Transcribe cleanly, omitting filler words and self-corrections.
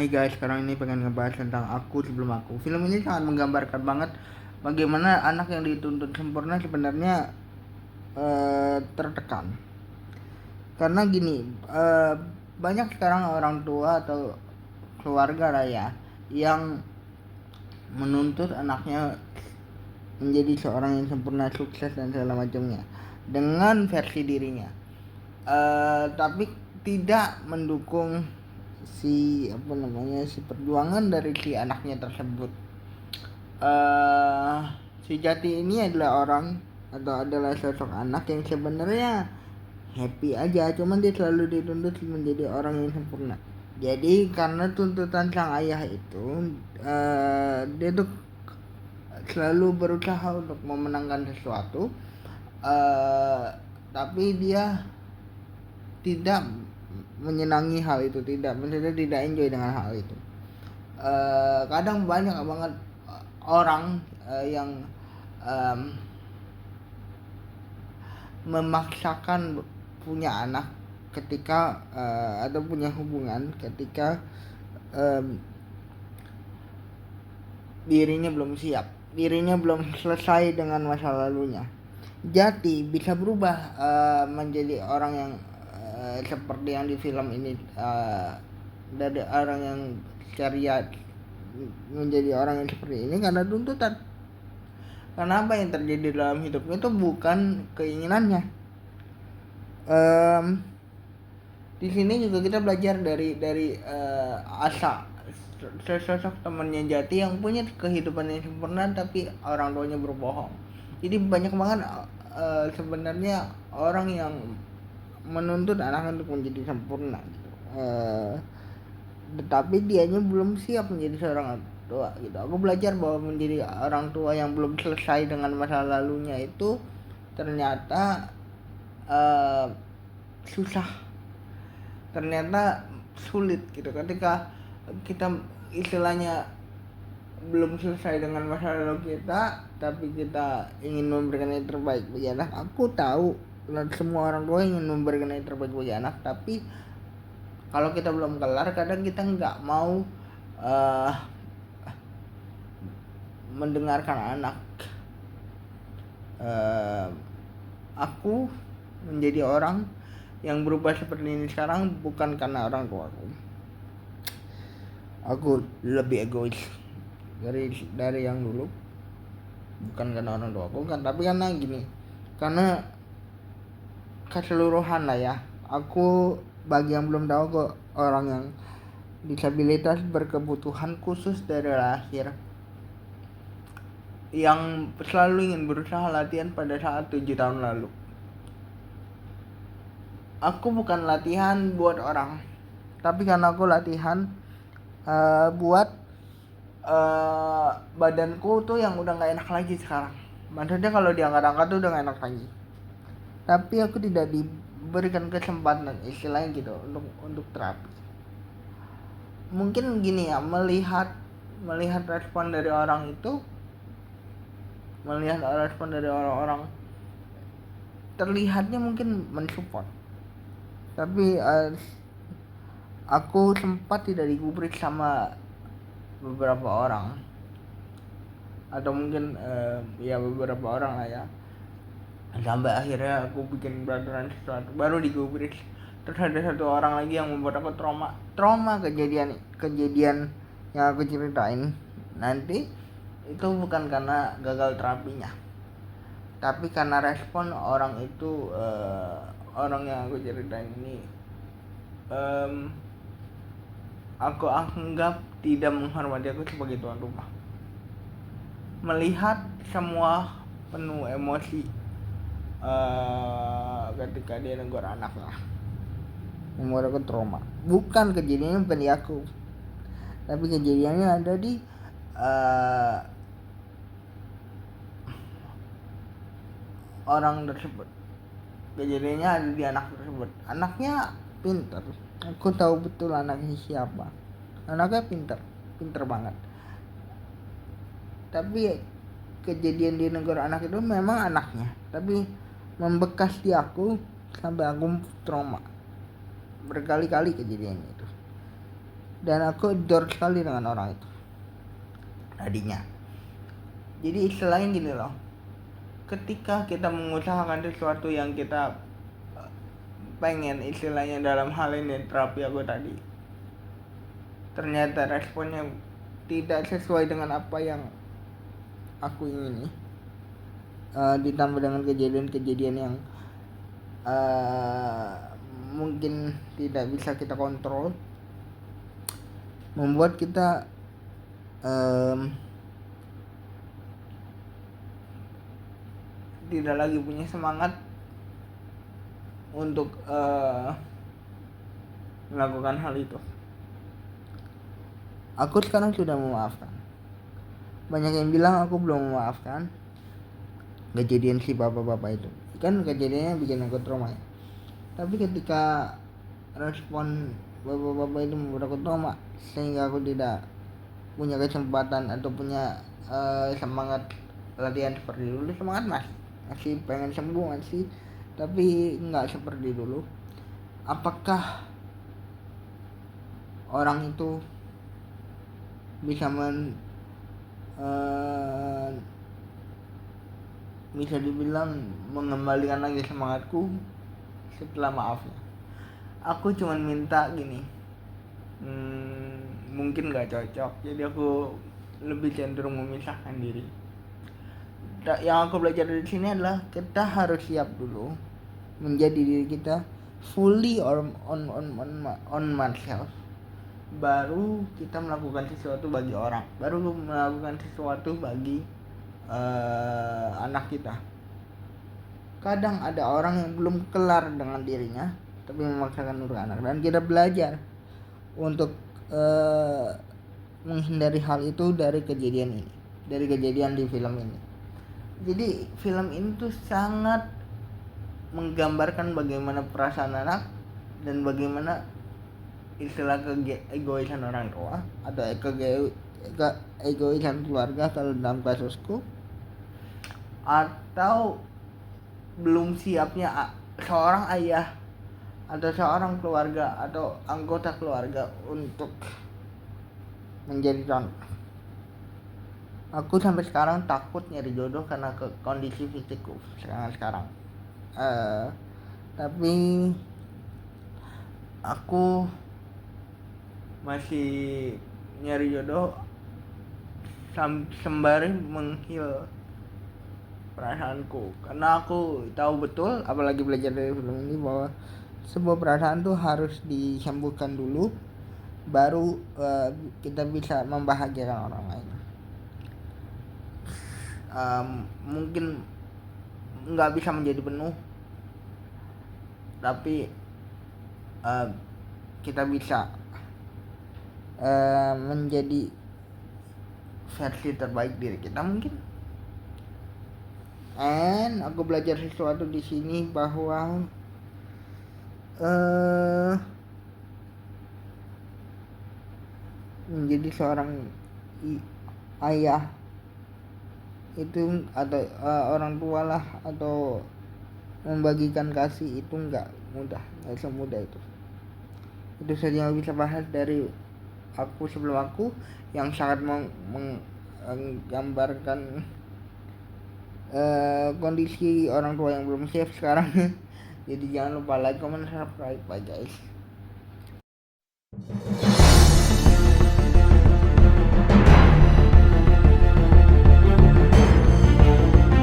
Hai guys, sekarang ini pengen ngebahas tentang Aku Sebelum Aku. Film ini sangat menggambarkan banget bagaimana anak yang dituntut sempurna sebenarnya tertekan. Karena gini, banyak sekarang orang tua atau keluarga lah ya yang menuntut anaknya menjadi seorang yang sempurna, sukses dan segala macamnya dengan versi dirinya. Tapi tidak mendukung si perjuangan dari si anaknya tersebut. eh si Jati ini adalah orang atau adalah sosok anak yang sebenarnya happy aja, cuman dia selalu dituntut menjadi orang yang sempurna. Jadi karena tuntutan sang ayah itu, dia tuh selalu berusaha untuk memenangkan sesuatu, eh tapi dia tidak menyenangi hal itu, maksudnya tidak enjoy dengan hal itu. Kadang banyak banget orang yang um, memaksakan punya anak ketika atau punya hubungan ketika um, dirinya belum selesai dengan masa lalunya. Jati bisa berubah menjadi orang yang seperti yang di film ini, dari orang yang ceria menjadi orang yang seperti ini karena tuntutan. Karena apa yang terjadi dalam hidupnya itu bukan keinginannya. Di sini juga kita belajar dari Asa, sosok temannya Jati yang punya kehidupan yang sempurna tapi orang tuanya berbohong. Jadi banyak banget sebenarnya orang yang menuntut anaknya untuk menjadi sempurna gitu. Tetapi dianya belum siap menjadi seorang tua gitu. Aku belajar bahwa menjadi orang tua yang belum selesai dengan masa lalunya itu ternyata susah, ternyata sulit gitu. Ketika kita istilahnya belum selesai dengan masa lalu kita, tapi kita ingin memberikan yang terbaik bagi anak. Aku tahu semua orang tua ingin memberikan yang terbaik bagi anak, tapi kalau kita belum kelar, kadang kita nggak mau mendengarkan anak. Aku menjadi orang yang berubah seperti ini sekarang bukan karena orang tua aku lebih egois dari yang dulu, bukan karena orang tua aku kan, tapi karena gini, karena keseluruhan lah ya. Aku, bagi yang belum tahu, kok orang yang disabilitas berkebutuhan khusus dari lahir yang selalu ingin berusaha latihan pada saat 7 tahun lalu. Aku bukan latihan buat orang, tapi karena aku latihan buat badanku tuh yang udah nggak enak lagi sekarang. Maksudnya kalau diangkat-angkat tuh udah nggak enak lagi. Tapi aku tidak diberikan kesempatan istilahnya gitu untuk terapi. Mungkin gini ya, melihat respon dari orang itu, melihat respon dari orang-orang terlihatnya mungkin mensupport, tapi aku sempat tidak digubris sama beberapa orang, atau mungkin ya beberapa orang lah ya, sampai akhirnya aku bikin peraturan sesuatu baru digubris. Terus ada satu orang lagi yang membuat aku trauma kejadian yang aku ceritain nanti. Itu bukan karena gagal terapinya, tapi karena respon orang itu. Orang yang aku ceritain ini aku anggap tidak menghormati aku sebagai tuan rumah. Melihat semua penuh emosi ketika dia negur anak lah, membuat aku trauma. Bukan kejadiannya bukan di aku, tapi kejadiannya ada di orang tersebut. Kejadiannya ada di anak tersebut. Anaknya pintar, aku tahu betul anaknya siapa. Anaknya pintar banget. Tapi kejadian di negara anak itu memang anaknya, tapi membekas di aku sampai aku trauma berkali-kali kejadian itu. dan aku adore sekali dengan orang itu tadinya. Jadi istilahnya gini loh, ketika kita mengusahakan sesuatu yang kita pengen, istilahnya dalam hal ini terapi aku tadi, ternyata responnya tidak sesuai dengan apa yang aku ingini, ditambah dengan kejadian-kejadian yang mungkin tidak bisa kita kontrol, membuat kita tidak lagi punya semangat untuk melakukan hal itu. Aku sekarang sudah memaafkan. Banyak yang bilang aku belum memaafkan kejadian si bapak-bapak itu. Kan kejadiannya bikin aku trauma ya. Tapi ketika respon bapak-bapak itu membuat aku trauma, sehingga aku tidak punya kesempatan atau punya semangat latihan seperti dulu. Semangat masih pengen sembuh masih, tapi nggak seperti dulu. Apakah orang itu bisa bisa dibilang mengembalikan lagi semangatku setelah maafnya? Aku cuman minta gini, mungkin gak cocok, jadi aku lebih cenderung memisahkan diri. Yang aku belajar dari sini adalah kita harus siap dulu menjadi diri kita fully on myself, baru kita melakukan sesuatu bagi orang, baru melakukan sesuatu bagi anak kita. Kadang ada orang yang belum kelar dengan dirinya tapi memaksakan untuk anak, dan kita belajar untuk menghindari hal itu dari kejadian ini, dari kejadian di film ini. Jadi film ini tuh sangat menggambarkan bagaimana perasaan anak dan bagaimana istilah keegoisan orang tua atau egoisan keluarga kalau dalam kasusku, atau belum siapnya seorang ayah atau seorang keluarga atau anggota keluarga untuk menjadi contoh. Aku sampai sekarang takut nyari jodoh karena kondisi fisikku sekarang. Tapi aku masih nyari jodoh sembari menghil perasaanku, karena aku tahu betul, apalagi belajar dari film ini, bahwa sebuah perasaan tuh harus disembuhkan dulu, baru kita bisa membahagiakan orang lain. Mungkin nggak bisa menjadi penuh, tapi kita bisa menjadi versi terbaik diri kita mungkin. And aku belajar sesuatu di sini bahwa menjadi seorang ayah itu atau orang tua lah, atau membagikan kasih itu nggak mudah, nggak semudah itu. Itu saja yang bisa bahas dari aku sebelum aku, yang sangat menggambarkan kondisi orang tua yang belum siap sekarang. Jadi jangan lupa like, comment, subscribe, bye guys.